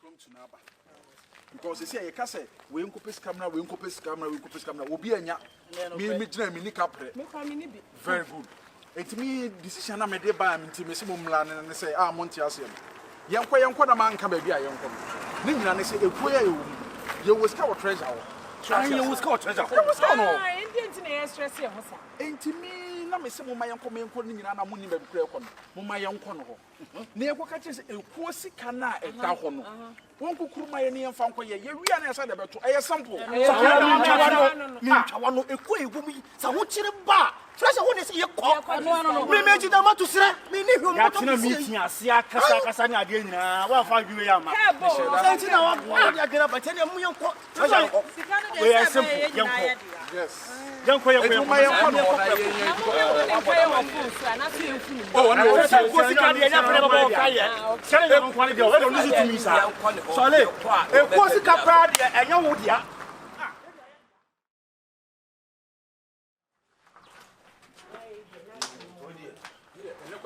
from Tunaba. Because they say, "I say we incopes camera, we incopes camera, we incopes camera. Will be a me capre. Very good. It me decision I made by me to Miss Mumlan and say, ah, Montiasium. Young man come baby, young woman. Nina, they say, a queer you was cow treasure. You was cow treasure. What was going on? Ain't me, not Miss Mumma, young woman, calling in a money, but prayer on Mumma, young corner. Near what catches a quasi cana at Tahon. One could cook my Indian family, you realize about to a sample. I want a quay woman, so what's in a bar? Treasure, what is your call? No, we made you the man to say, me, that's in a meeting. I see a Casacasana again. Well, 5 years. I get up, I tell you, we are simple. Yes. Young Quay, my own. Oh, no, I don't want to go. I don't listen to me, sir. Sorry, of course, it's a party, and you would, yeah.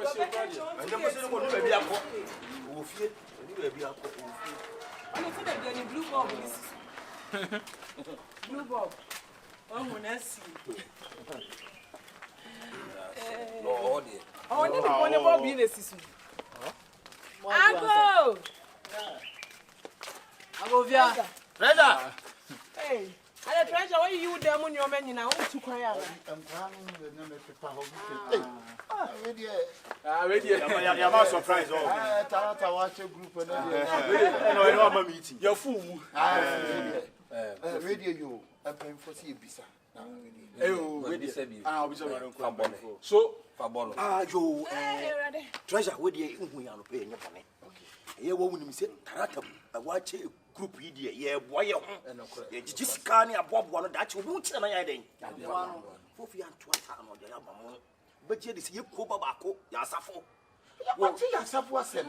I never said what you be up for. Blue Bob. Blue Bob. Oh, Nancy. Oh, I never want to Bob in a season. I go via treasure. Hey, I treasure. Why you them on your menu now? To cry out. I'm ready. I'm not surprised. I watch a group and I know I'm meeting. You're fool. Radio you. I'm paying for Bisa. So, you treasure, where do you pay your money? Here, woman, said, Tarata, I watch a group idiot, yeah, why just can't above one that you won't tell my idea. Fofi and Twatan or the other. But yet, is you Kobako, Yasafo. What Yasaf was said?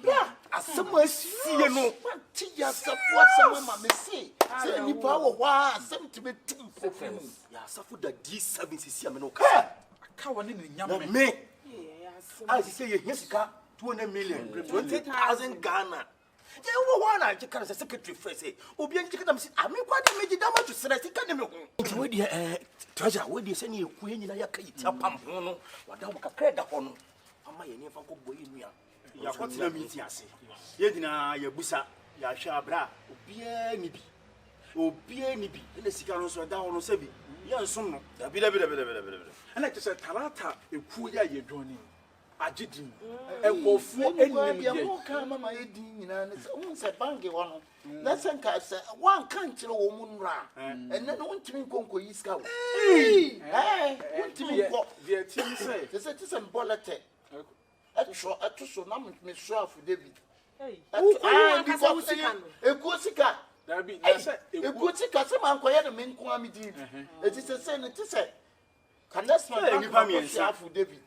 Yeah, as someone see you know, what Yasaf was some say. Say, you power, why, some to be two for friends. Yasafo the D7 is Yamanoka. I can't in young me. I say, yes, 200 million, 20,000 Ghana. You want I can as a secretary first say, Obian, I mean, what made you damage to say, I think I treasure, where you send you queen in a pump, what I credit on. Am I never go boy in me? You have got to meet us. Yedina, your busa, your shabra, Obianibi, and the cigaros are down on Sebi. Yes, soon. And I just said, Tarata, a queer you're joining. I didn't. And go for any come my eating and said, Bangy one. That's a cast, one country woman ra, and then one to me conquer his cow. Hey, what to me, the team say, the citizen bulletin. At so number Miss Shaw for David. A Corsica. There be a Corsica, some unquiet a man quammy deed. It is a senate to say. Can that's my Shaw for David.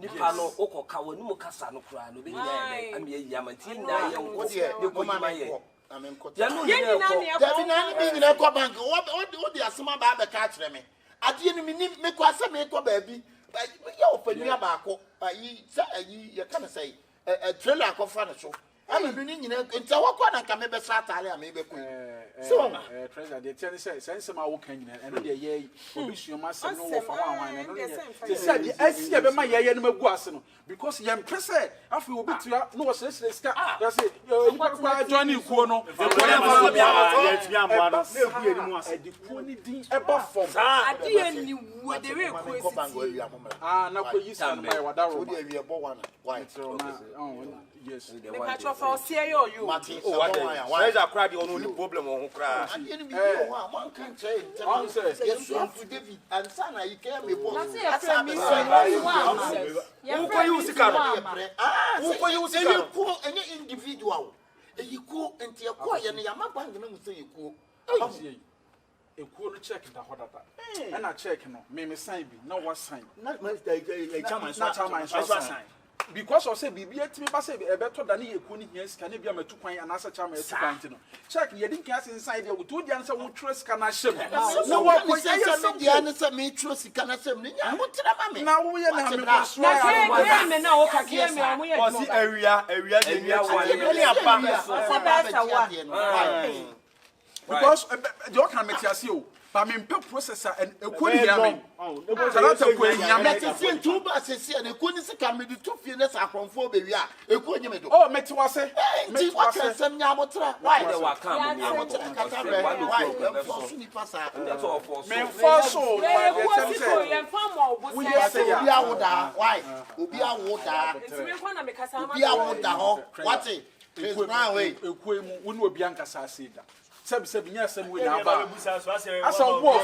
Nipano oko kawo numu kasa no kura no be nya am ye yamanti na ye nko de ko ma ye amenko ya no ye da bi na ni bi na ko bank o de asema ba be ka kire me ade ni me ko asa me to ba bi ya ofani ba ko ayi sa ayi ye kana say trailer akofa ne so ama bi ni nyina nta wakọ na ka me be sa atare am be ko so treasure de tell say sense ma wo kan nyina eno de ye obi suoma se no wo fa wan eno de say de asia be ma ye no magu ase no because ye mpese afi obi tua no wo sere ska ya say kwa johnny kuo no ye tia mo ano na ebu eni mu ase de kuo ni din e ba fom ade eni wo de we ko esi na ko yi sa no ma wada ro de awie bo wana why yes the patro for see you Martin oh what why that crowd you no problem on crowd one can say yes to David and sana you can me boss who ko you sika who ko you sika ko any individual e ko enti e ko ye ne ya mabang na say e ko e ko no check da hodata and I check no me sign bi na what sign na chairman so sign because I say bibi etimi ba say e beto da ne yekuni hia sika ne bia metu kwan anasa cha ma etu kwan ti no check ye din class inside there with odi answer wo tro sika na hyem na wo ko say some dia ne say me tro sika na hyem ne nya wo tira ma me na wo ye na me ko so na me na wo ka ke me amu ye o si area ne apa because you can make you but me pe processor and ekoni ya me talata ko enya me se ntuba sese na ekoni sika me di to fie na sakonfo be wi a ekoni me do oh meti wase meti wase sem nya motra why de wa kan me motra kata be why force ni pasa me force o we say obi awoda why obi awoda obi awoda ho what is now way ekwemu wo ni obi ankasa asida sebi nya asem we na ba asa wo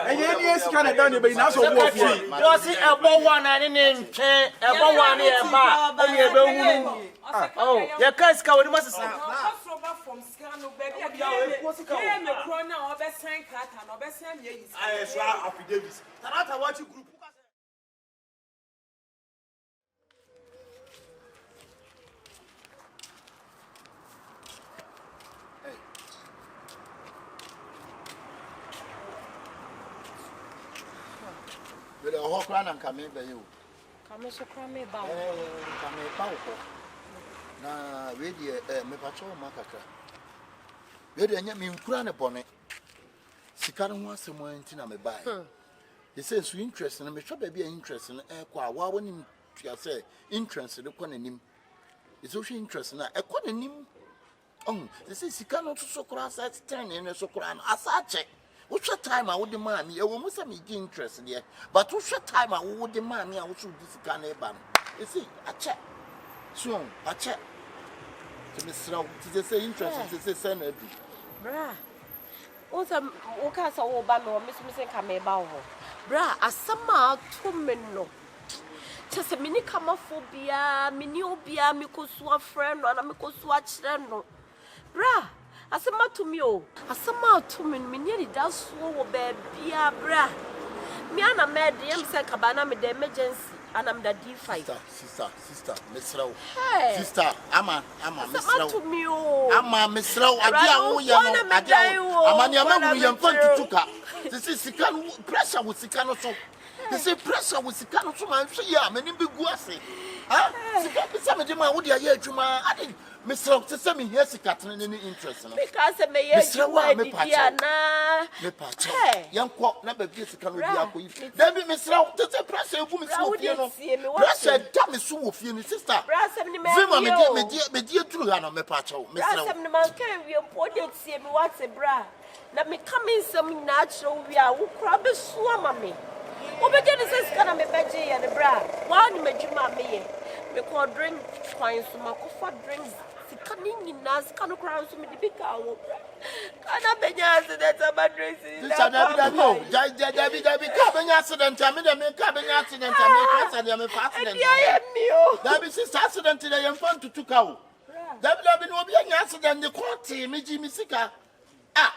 enye ni esika na dan be na asa wo fi yo si ebo one na ne ntwe ebo one e ba o ye be hunu oh ye ka sika wo ni masesa from scan no baby e me kro na obesan kata na obesan me yi I swear affidavit tarata watch group But the whole clan and come by you. Come so cram me ba. Come powerful. Na ready me pacho makaka. Ready anya me nkura ne bone. Sika no ho asemo anti na me buy. They say so interest na me hwa ba bia interest na kwa wa woni tua say interest de kwa nanim. It's also interest na e kwa nanim. They say sika no to so kura sa 10 ne so kura na asa che. What's your time I would demand me? I will most me interest there. But what's your time I would demand me? I would shoot this can ban. You see, I check. Soon, I check. To Miss Row, to say interest, to say send it. Bra. Also, okay, so Obama or Miss Kame Bao. Bra, a summer 2 minutes. Just a mini camophobia, miniobia, mikosua friend, and a mikosua channel. Bra. Asema to me o asema to me nearly does so baby bra me ana med yam say kabana me the emergency and I'm the D5 sister Miss Row hey sister ama Miss Row to me o ama Miss Row adia wo ye no adia amani amanu ye mfa tutuka this is sika pressure with sika no so this is pressure with sika no so man hwe ya mani bi gu ase ha sika bi se me de ma wo dia ye adwuma ade Mr. Tessa me here sikatene ni interest no because me ye Diana me pacha yanko na ba bi sika no bi akoyi da bi Mr. Tessa pressure ebu me so fie no pressure da me so wo fie ni sister vima me die turu ha no me pacha o Mr. Brasem ne man kan wi mpo de tie me what bra na me come some natural wi a wo kra be so ama me wo be de se sika na me beje ye ne bra wa ni madwuma me ye me ko drink twine so makofa drinks Kanini nas kanu crown so me the big cow. Kana benya accident about dressing. This Dabi cabin accident. I mean, me cabin accident. I mean, accident. Dabi sister accident today. I'm fun to took out. Dabi no be an accident. The court me Jimmy Sika.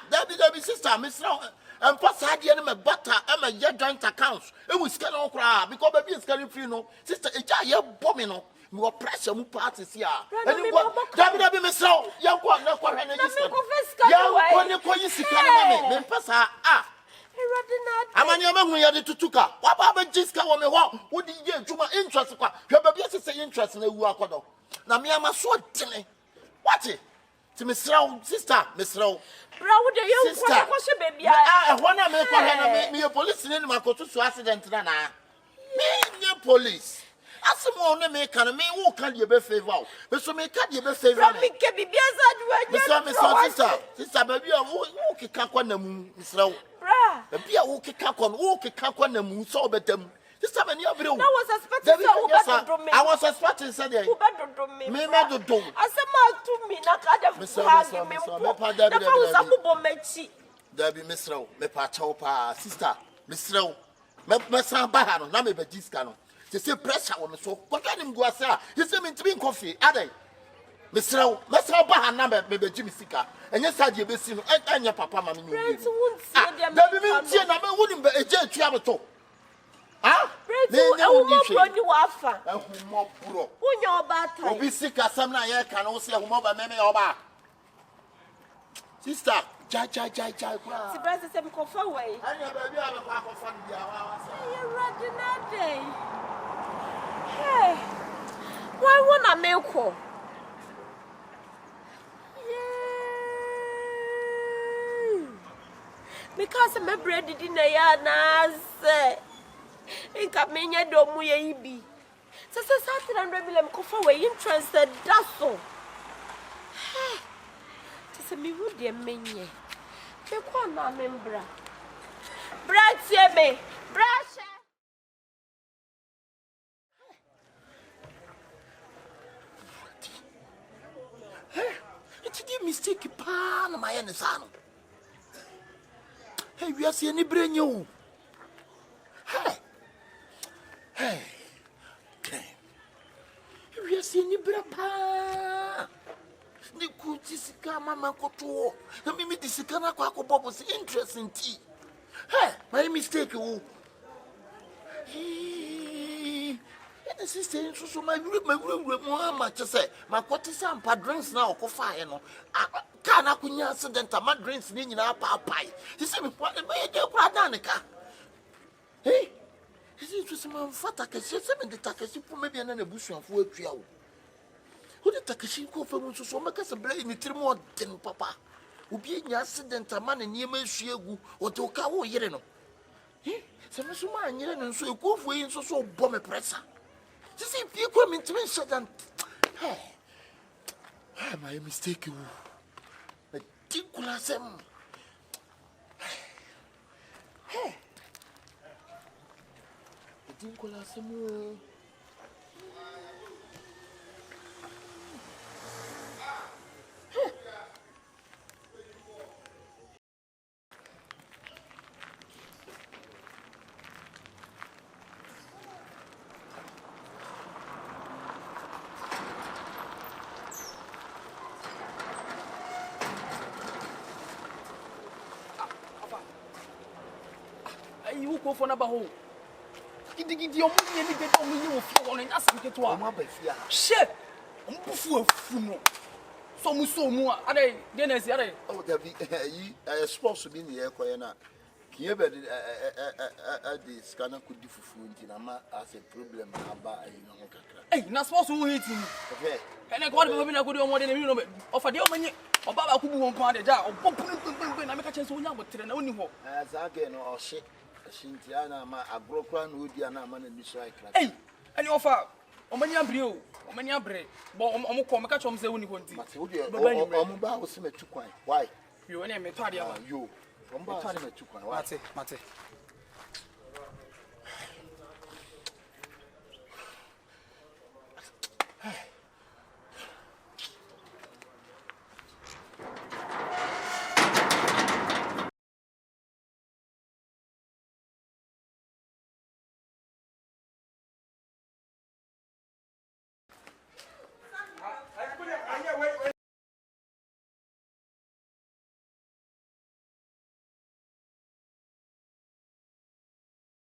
Dabi sister Miss Row. And first I had my butter and my joint accounts. It was scan on cry because baby is scanning free no. Sister, a giant bombino. More pressure, more parties here. And what Dabi Miss Row, young one, no one, and young one, you see, me pass Amanyama we are to tuka. What about Jiska on me? What would you get to my interest? You have a say interest in the Wakodo. Now, me, I'm a short tilly. What it? To Miss Row, sister, Miss Row. Bro, the young sister, baby. I want to make me a police in my court to accident. Me, police. As someone make me who can you be favor? But so me can you be favor? Me can be sister, baby, who can come on the moon, Miss Row. Baby, who can come on the moon so better. This time, I was suspecting I was suspecting Sunday. Who better me? Me, I do. As a man to me, not Debbie, Miss Row, me pachopa, sister, Miss Row, me son bahano, na me be discano. They say pressure on me so. What can him go say? You say me drink coffee, are they? Miss Row, me son bahana me be Jimmy Sika. And yes, I be seen and your papa, mammy. Debbie, me tia na me wouldn't be a jail travel to. Ah? Brady, ni wafa. Humo bro. Unya obata. Obi sika sam na ye kan wo se humo ba meme oba. Sister, jai. Si brother say me kofa way. Anya baby a be kwa kofa bia wa sa. You ready na day. Hey. Why wanna make ko? Because my bread didn't na say. Inka menya do mu ye ibi. So 300 million kofa we interested that's all. Tese mi hu de menye. Me kwa na membra. Bra tie me. Bra she. It's a mistake pa na my ensano. Hey, we are seeing any brain you. Hey. We are seeing any brain pa. Ni kuti sika mama koto. Na mimi disika na kwa bobo is interesting tea. Hey, my mistake you. The sister so my mama just say my quarters drinks now kofa he no can akunya accident my drinks ni nyina papai he say me dey kwada ne ka hey he say to some fata ka say me dey takasi po me bia na busuafo atua wo who dey takasi ko fa mu so me ka se bla ni tirimo den papa obi nya accident ma ne niema ahue egu o to ka wo yire no se me so ma anyire no so ekofo yi so bo me pressure. This is if you come into me, Satan. Hey, my mistake. Ridiculous. Hey, ridiculous. You go for number home. Gidi omo ye ni de omo ye wo fi won nya sam keto a. Omo ba fi a. She. Omo bufu afu no. So mu a ade de na si ade. Oh, there be sports be ni e koye na. Kiye be the scanner could do fufu nti na ma as a problem aba ayi no kakra. Eh, na sports wo hit ni. Okay. Ene ko de be na ko de omo de na mi no ofa de omo nye oba ba ku bu won pan de ja obopun na me ka chen so nya botre na oni ho. Za ge no o she. Shintia na ma agrokwa na odi na ma na ni so ikra. Eh, ene ofa omanya bre o. Omanya bre. Bo omo ko me ka chom se woni ho nti. Mate odi omo ba wo se metu kwan. Why? Yo ene me to ade ama. Yo. Omo ba wo se metu kwan. Why? Mate.